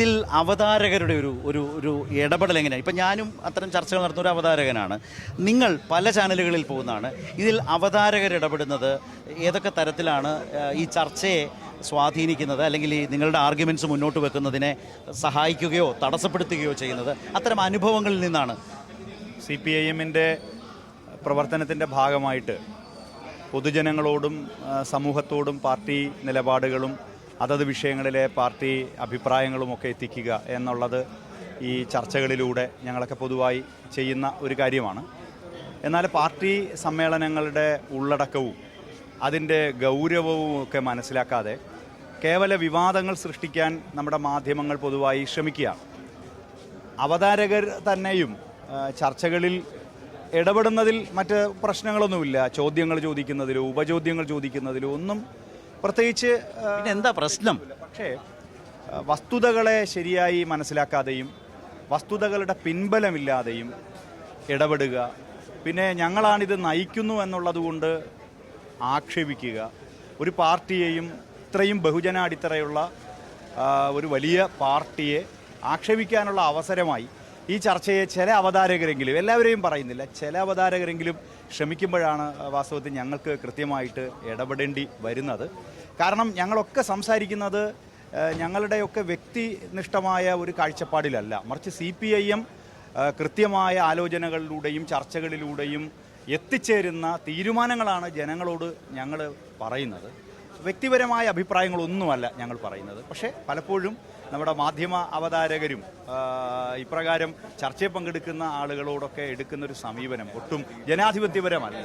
ഇതിൽ അവതാരകരുടെ ഒരു ഒരു ഒരു ഇടപെടൽ എങ്ങനെയാണ്? ഇപ്പം ഞാനും അത്തരം ചർച്ചകൾ നടത്തുന്ന ഒരു അവതാരകനാണ്. നിങ്ങൾ പല ചാനലുകളിൽ പോകുന്നതാണ്. ഇതിൽ അവതാരകർ ഇടപെടുന്നത് ഏതൊക്കെ തരത്തിലാണ് ഈ ചർച്ചയെ സ്വാധീനിക്കുന്നത്, അല്ലെങ്കിൽ ഈ നിങ്ങളുടെ ആർഗ്യുമെൻറ്റ്സ് മുന്നോട്ട് വെക്കുന്നതിനെ സഹായിക്കുകയോ തടസ്സപ്പെടുത്തുകയോ ചെയ്യുന്നത്? അത്തരം അനുഭവങ്ങളിൽ നിന്നാണ്. CPIM-ൻ്റെ പ്രവർത്തനത്തിൻ്റെ ഭാഗമായിട്ട് പൊതുജനങ്ങളോടും സമൂഹത്തോടും പാർട്ടി നിലപാടുകളും അതത് വിഷയങ്ങളിലെ പാർട്ടി അഭിപ്രായങ്ങളുമൊക്കെ എത്തിക്കുക എന്നുള്ളത് ഈ ചർച്ചകളിലൂടെ ഞങ്ങളൊക്കെ പൊതുവായി ചെയ്യുന്ന ഒരു കാര്യമാണ്. എന്നാൽ പാർട്ടി സമ്മേളനങ്ങളുടെ ഉള്ളടക്കവും അതിൻ്റെ ഗൗരവവും ഒക്കെ മനസ്സിലാക്കാതെ കേവല വിവാദങ്ങൾ സൃഷ്ടിക്കാൻ നമ്മുടെ മാധ്യമങ്ങൾ പൊതുവായി ശ്രമിക്കുകയാണ്. അവതാരകർ തന്നെയും ചർച്ചകളിൽ ഇടപെടുന്നതിൽ മറ്റ് പ്രശ്നങ്ങളൊന്നുമില്ല. ചോദ്യങ്ങൾ ചോദിക്കുന്നതിലോ ഉപചോദ്യങ്ങൾ ചോദിക്കുന്നതിലോ ഒന്നും പ്രത്യേകിച്ച് എന്താ പ്രശ്നം? പക്ഷേ വസ്തുതകളെ ശരിയായി മനസ്സിലാക്കാതെയും വസ്തുതകളുടെ പിൻബലമില്ലാതെയും ഇടപെടുക, പിന്നെ ഞങ്ങളാണിത് നയിക്കുന്നു എന്നുള്ളതുകൊണ്ട് ആക്ഷേപിക്കുക, ഒരു പാർട്ടിയെയും ഇത്രയും ബഹുജന അടിത്തറയുള്ള ഒരു വലിയ പാർട്ടിയെ ആക്ഷേപിക്കാനുള്ള അവസരമായി ഈ ചർച്ചയെ ചില അവതാരകരെങ്കിലും, എല്ലാവരെയും പറയുന്നില്ല, ചില അവതാരകരെങ്കിലും ശ്രമിക്കുമ്പോഴാണ് വാസ്തവത്തിൽ ഞങ്ങൾക്ക് കൃത്യമായിട്ട് ഇടപെടേണ്ടി വരുന്നത്. കാരണം ഞങ്ങളൊക്കെ സംസാരിക്കുന്നത് ഞങ്ങളുടെയൊക്കെ വ്യക്തിനിഷ്ഠമായ ഒരു കാഴ്ചപ്പാടിലല്ല, മറിച്ച് CPIM കൃത്യമായ ആലോചനകളിലൂടെയും ചർച്ചകളിലൂടെയും എത്തിച്ചേരുന്ന തീരുമാനങ്ങളാണ് ജനങ്ങളോട് ഞങ്ങൾ പറയുന്നത്. വ്യക്തിപരമായ അഭിപ്രായങ്ങളൊന്നുമല്ല ഞങ്ങൾ പറയുന്നത്. പക്ഷേ പലപ്പോഴും നമ്മുടെ മാധ്യമ അവതാരകരും ഇപ്രകാരം ചർച്ചയിൽ പങ്കെടുക്കുന്ന ആളുകളോടൊക്കെ എടുക്കുന്നൊരു സമീപനം ഒട്ടും ജനാധിപത്യപരമല്ല.